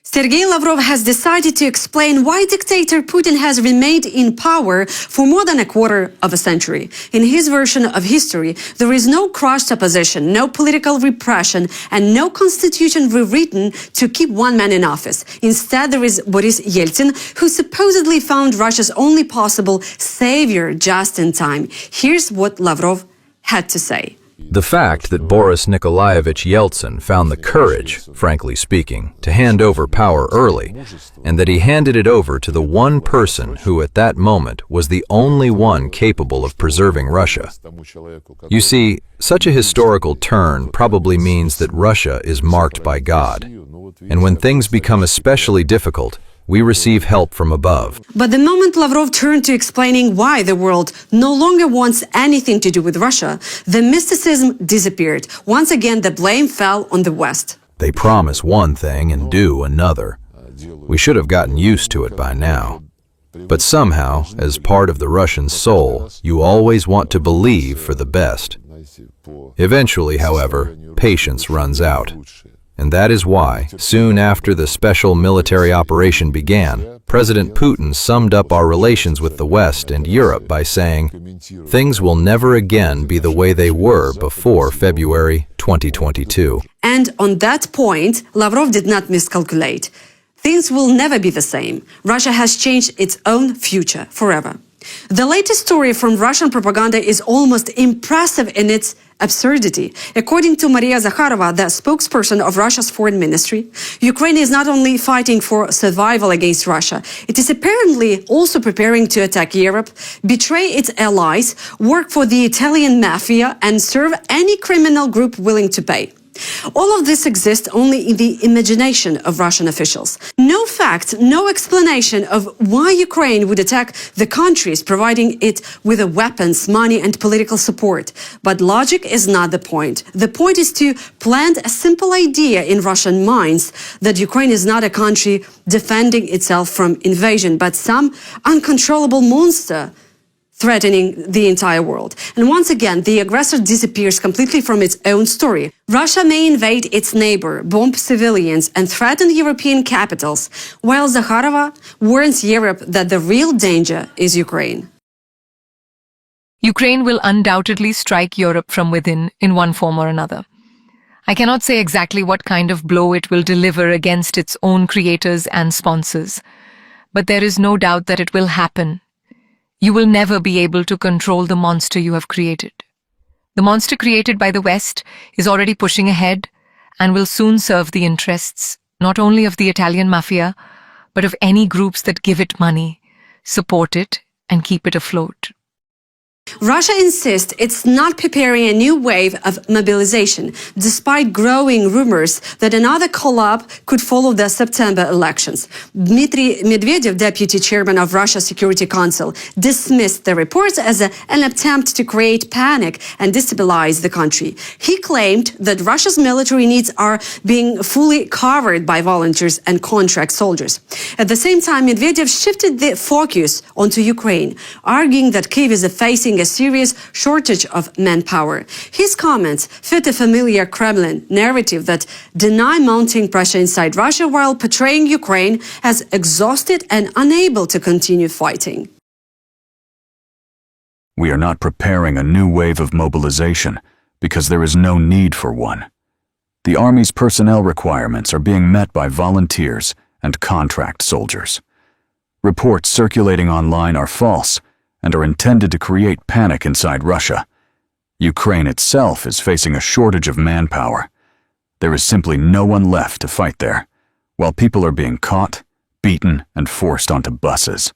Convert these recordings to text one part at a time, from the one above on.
Sergey Lavrov has decided to explain why dictator Putin has remained in power for more than a quarter of a century. In his version of history, there is no crushed opposition, no political repression, and no constitution rewritten to keep one man in office. Instead, there is Boris Yeltsin, who supposedly found Russia's only possible savior just in time. Here's what Lavrov had to say. The fact that Boris Nikolaevich Yeltsin found the courage, frankly speaking, to hand over power early, and that he handed it over to the one person who at that moment was the only one capable of preserving Russia. You see, such a historical turn probably means that Russia is marked by God, and when things become especially difficult, we receive help from above. But the moment Lavrov turned to explaining why the world no longer wants anything to do with Russia, the mysticism disappeared. Once again, the blame fell on the West. They promise one thing and do another. We should have gotten used to it by now. But somehow, as part of the Russian soul, you always want to believe for the best. Eventually, however, patience runs out. And that is why, soon after the special military operation began, President Putin summed up our relations with the West and Europe by saying, "Things will never again be the way they were before February 2022. And on that point, Lavrov did not miscalculate. Things will never be the same. Russia has changed its own future forever. The latest story from Russian propaganda is almost impressive in its absurdity. According to Maria Zakharova, the spokesperson of Russia's foreign ministry, Ukraine is not only fighting for survival against Russia, it is apparently also preparing to attack Europe, betray its allies, work for the Italian mafia, and serve any criminal group willing to pay. All of this exists only in the imagination of Russian officials. No fact, no explanation of why Ukraine would attack the countries providing it with the weapons, money, and political support. But logic is not the point. The point is to plant a simple idea in Russian minds that Ukraine is not a country defending itself from invasion, but some uncontrollable monster threatening the entire world. And once again, the aggressor disappears completely from its own story. Russia may invade its neighbor, bomb civilians, and threaten European capitals, while Zakharova warns Europe that the real danger is Ukraine. Ukraine will undoubtedly strike Europe from within in one form or another. I cannot say exactly what kind of blow it will deliver against its own creators and sponsors, but there is no doubt that it will happen. You will never be able to control the monster you have created. The monster created by the West is already pushing ahead and will soon serve the interests not only of the Italian mafia, but of any groups that give it money, support it, and keep it afloat. Russia insists it's not preparing a new wave of mobilization, despite growing rumors that another collapse could follow the September elections. Dmitry Medvedev, deputy chairman of Russia's Security Council, dismissed the reports as an attempt to create panic and destabilize the country. He claimed that Russia's military needs are being fully covered by volunteers and contract soldiers. At the same time, Medvedev shifted the focus onto Ukraine, arguing that Kyiv is facing a serious shortage of manpower. His comments fit a familiar Kremlin narrative that deny mounting pressure inside Russia while portraying Ukraine as exhausted and unable to continue fighting. We are not preparing a new wave of mobilization because there is no need for one. The Army's personnel requirements are being met by volunteers and contract soldiers. Reports circulating online are false and are intended to create panic inside Russia. Ukraine itself is facing a shortage of manpower. There is simply no one left to fight there, while people are being caught, beaten, and forced onto buses.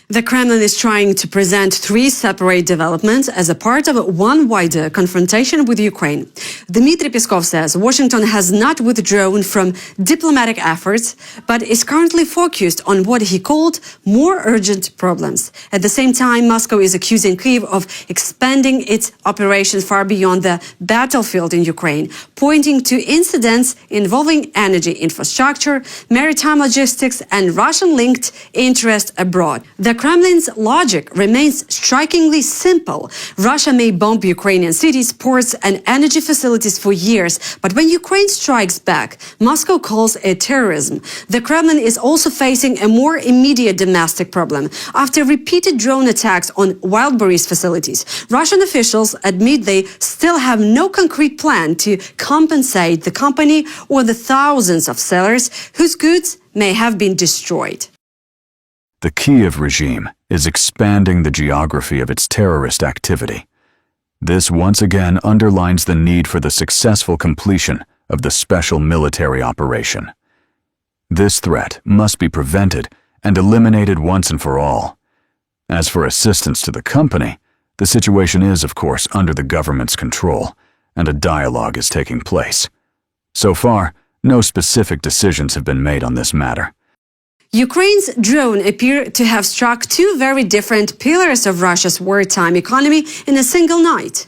The Kremlin is trying to present three separate developments as a part of one wider confrontation with Ukraine. Dmitry Peskov says Washington has not withdrawn from diplomatic efforts, but is currently focused on what he called more urgent problems. At the same time, Moscow is accusing Kyiv of expanding its operations far beyond the battlefield in Ukraine, pointing to incidents involving energy infrastructure, maritime logistics, and Russian-linked interest abroad. The Kremlin's logic remains strikingly simple. Russia may bomb Ukrainian cities, ports, and energy facilities for years, but when Ukraine strikes back, Moscow calls it terrorism. The Kremlin is also facing a more immediate domestic problem. After repeated drone attacks on Wildberries facilities, Russian officials admit they still have no concrete plan to compensate the company or the thousands of sellers whose goods may have been destroyed. The Kiev regime is expanding the geography of its terrorist activity. This once again underlines the need for the successful completion of the special military operation. This threat must be prevented and eliminated once and for all. As for assistance to the company, the situation is, of course, under the government's control, and a dialogue is taking place. So far, no specific decisions have been made on this matter. Ukraine's drone appear to have struck two very different pillars of Russia's wartime economy in a single night.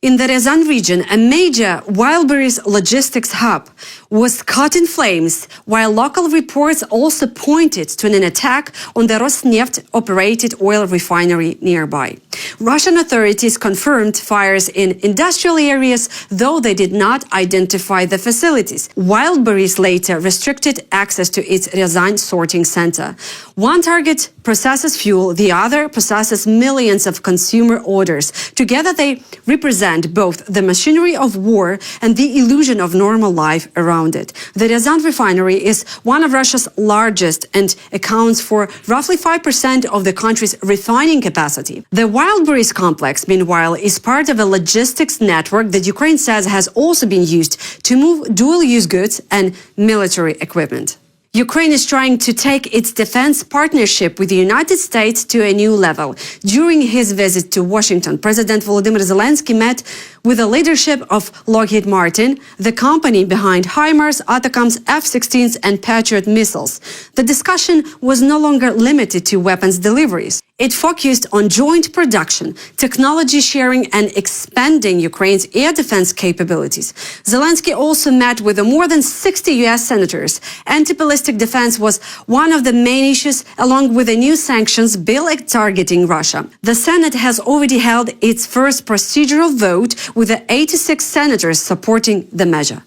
In the Ryazan region, a major Wildberries logistics hub was caught in flames, while local reports also pointed to an attack on the Rosneft-operated oil refinery nearby. Russian authorities confirmed fires in industrial areas, though they did not identify the facilities. Wildberries later restricted access to its Ryazan sorting center. One target processes fuel, the other processes millions of consumer orders. Together they represent both the machinery of war and the illusion of normal life around it. The Ryazan refinery is one of Russia's largest and accounts for roughly 5% of the country's refining capacity. The Wildberries complex, meanwhile, is part of a logistics network that Ukraine says has also been used to move dual-use goods and military equipment. Ukraine is trying to take its defense partnership with the United States to a new level. During his visit to Washington, President Volodymyr Zelensky met with the leadership of Lockheed Martin, the company behind HIMARS, ATACMS, F-16s and Patriot missiles. The discussion was no longer limited to weapons deliveries. It focused on joint production, technology sharing and expanding Ukraine's air defense capabilities. Zelensky also met with more than 60 U.S. senators. Anti-ballistic defense was one of the main issues, along with a new sanctions bill targeting Russia. The Senate has already held its first procedural vote, with the 86 senators supporting the measure.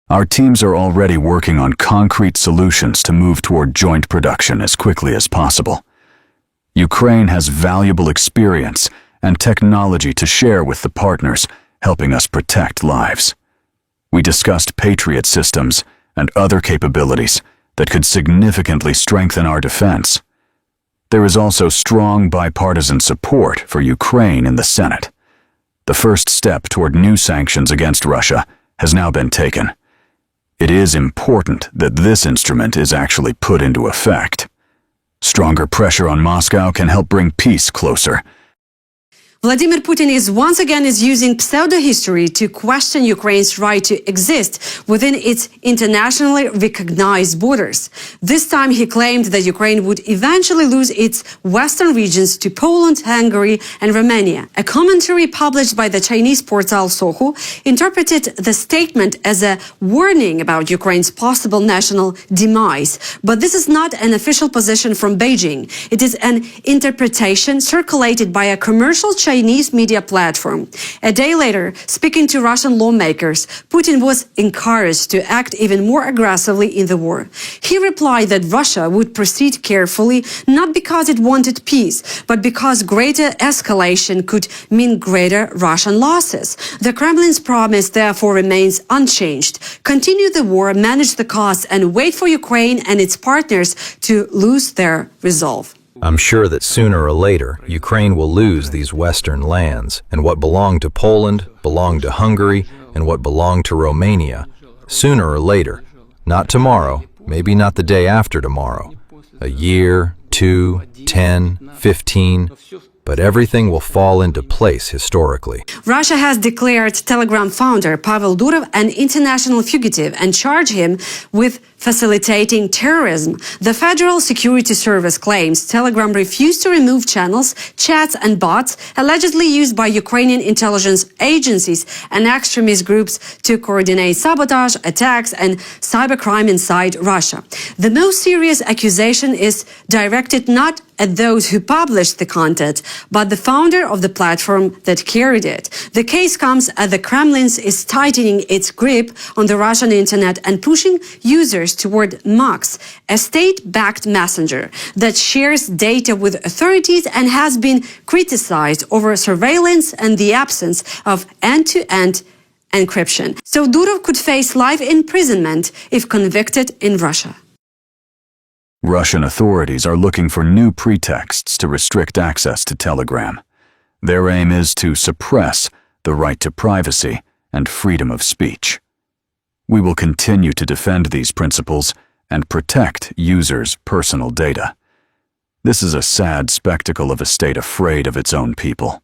Our teams are already working on concrete solutions to move toward joint production as quickly as possible. Ukraine has valuable experience and technology to share with the partners, helping us protect lives. We discussed Patriot systems and other capabilities that could significantly strengthen our defense. There is also strong bipartisan support for Ukraine in the Senate. The first step toward new sanctions against Russia has now been taken. It is important that this instrument is actually put into effect. Stronger pressure on Moscow can help bring peace closer. Vladimir Putin is once again using pseudo-history to question Ukraine's right to exist within its internationally recognized borders. This time he claimed that Ukraine would eventually lose its western regions to Poland, Hungary and Romania. A commentary published by the Chinese portal Sohu interpreted the statement as a warning about Ukraine's possible national demise. But this is not an official position from Beijing. It is an interpretation circulated by a commercial Chinese media platform. A day later, speaking to Russian lawmakers, Putin was encouraged to act even more aggressively in the war. He replied that Russia would proceed carefully, not because it wanted peace, but because greater escalation could mean greater Russian losses. The Kremlin's promise therefore remains unchanged. Continue the war, manage the costs, and wait for Ukraine and its partners to lose their resolve. I'm sure that sooner or later, Ukraine will lose these western lands, and what belonged to Poland belonged to Hungary, and what belonged to Romania. Sooner or later, not tomorrow, maybe not the day after tomorrow, a year, 2, 10, 15, but everything will fall into place historically. Russia has declared Telegram founder Pavel Durov an international fugitive and charged him with facilitating terrorism. The Federal Security Service claims Telegram refused to remove channels, chats and bots allegedly used by Ukrainian intelligence agencies and extremist groups to coordinate sabotage, attacks and cybercrime inside Russia. The most serious accusation is directed not at those who published the content, but the founder of the platform that carried it. The case comes as the Kremlin is tightening its grip on the Russian internet and pushing users toward MAX, a state-backed messenger that shares data with authorities and has been criticized over surveillance and the absence of end-to-end encryption. So Durov could face life imprisonment if convicted in Russia. Russian authorities are looking for new pretexts to restrict access to Telegram. Their aim is to suppress the right to privacy and freedom of speech. We will continue to defend these principles and protect users' personal data. This is a sad spectacle of a state afraid of its own people.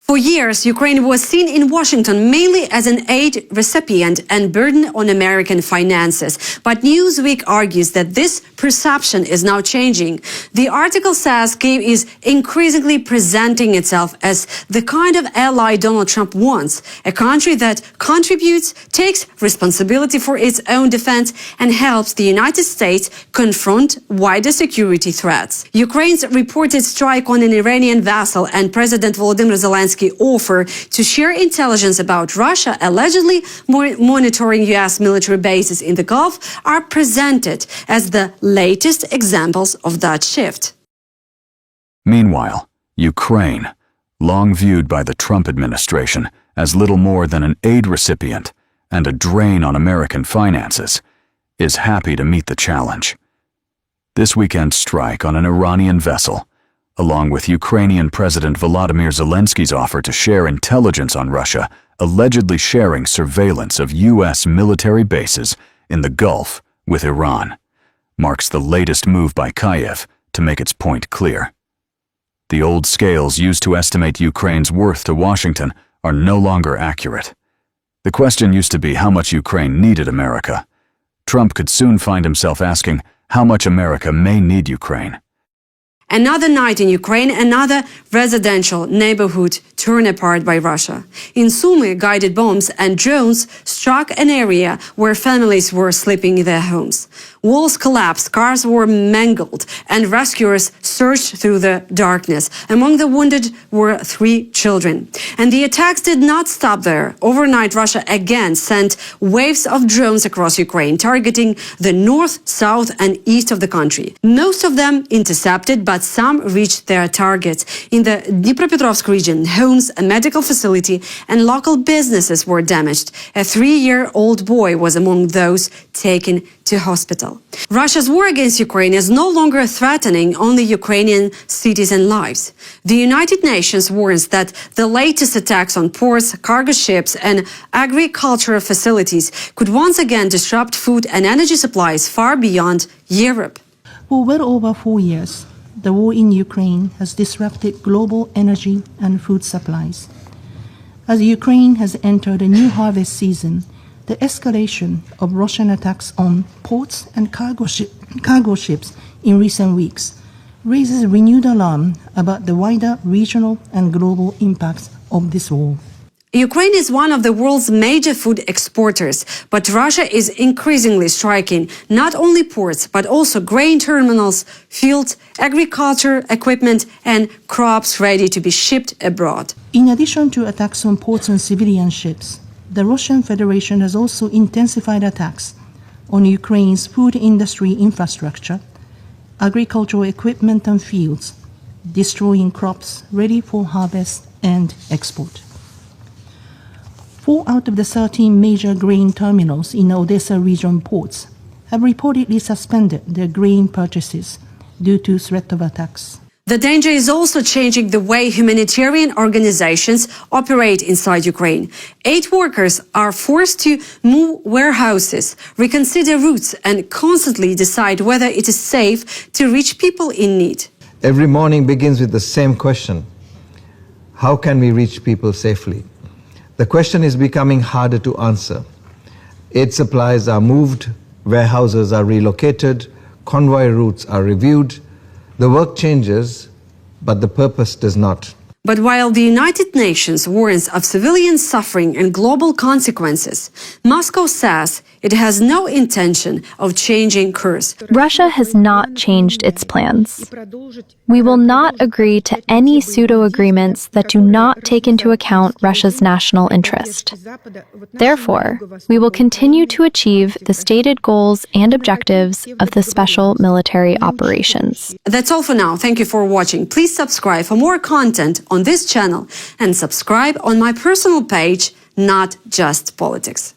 For years, Ukraine was seen in Washington mainly as an aid recipient and burden on American finances. But Newsweek argues that this perception is now changing. The article says Kyiv is increasingly presenting itself as the kind of ally Donald Trump wants, a country that contributes, takes responsibility for its own defense, and helps the United States confront wider security threats. Ukraine's reported strike on an Iranian vessel and President Volodymyr Zelensky offer to share intelligence about Russia allegedly monitoring U.S. military bases in the Gulf are presented as the latest examples of that shift. Meanwhile, Ukraine, long viewed by the Trump administration as little more than an aid recipient and a drain on American finances, is happy to meet the challenge. This weekend's strike on an Iranian vessel, along with Ukrainian President Volodymyr Zelensky's offer to share intelligence on Russia, allegedly sharing surveillance of U.S. military bases in the Gulf with Iran, marks the latest move by Kyiv to make its point clear. The old scales used to estimate Ukraine's worth to Washington are no longer accurate. The question used to be how much Ukraine needed America. Trump could soon find himself asking how much America may need Ukraine. Another night in Ukraine, another residential neighborhood torn apart by Russia. In Sumy, guided bombs and drones struck an area where families were sleeping in their homes. Walls collapsed, cars were mangled, and rescuers searched through the darkness. Among the wounded were 3 children. And the attacks did not stop there. Overnight, Russia again sent waves of drones across Ukraine, targeting the north, south, and east of the country. Most of them intercepted, but some reached their targets. In the Dnipropetrovsk region, homes, a medical facility, and local businesses were damaged. A 3-year-old boy was among those taken to hospital. Russia's war against Ukraine is no longer threatening only Ukrainian cities and lives. The United Nations warns that the latest attacks on ports, cargo ships, and agricultural facilities could once again disrupt food and energy supplies far beyond Europe. For well over 4 years, the war in Ukraine has disrupted global energy and food supplies. As Ukraine has entered a new harvest season, the escalation of Russian attacks on ports and cargo ships in recent weeks raises renewed alarm about the wider regional and global impacts of this war. Ukraine is one of the world's major food exporters, but Russia is increasingly striking not only ports, but also grain terminals, fields, agriculture equipment, and crops ready to be shipped abroad. In addition to attacks on ports and civilian ships, the Russian Federation has also intensified attacks on Ukraine's food industry infrastructure, agricultural equipment and fields, destroying crops ready for harvest and export. 4 out of the 13 major grain terminals in Odessa region ports have reportedly suspended their grain purchases due to threat of attacks. The danger is also changing the way humanitarian organizations operate inside Ukraine. Aid workers are forced to move warehouses, reconsider routes, and constantly decide whether it is safe to reach people in need. Every morning begins with the same question: how can we reach people safely? The question is becoming harder to answer. Aid supplies are moved warehouses are relocated, convoy routes are reviewed. The work changes, but the purpose does not. But while the United Nations warns of civilian suffering and global consequences, Moscow says it has no intention of changing course. Russia has not changed its plans. We will not agree to any pseudo-agreements that do not take into account Russia's national interest. Therefore, we will continue to achieve the stated goals and objectives of the special military operations. That's all for now. Thank you for watching. Please subscribe for more content on this channel and subscribe on my personal page, Not Just Politics.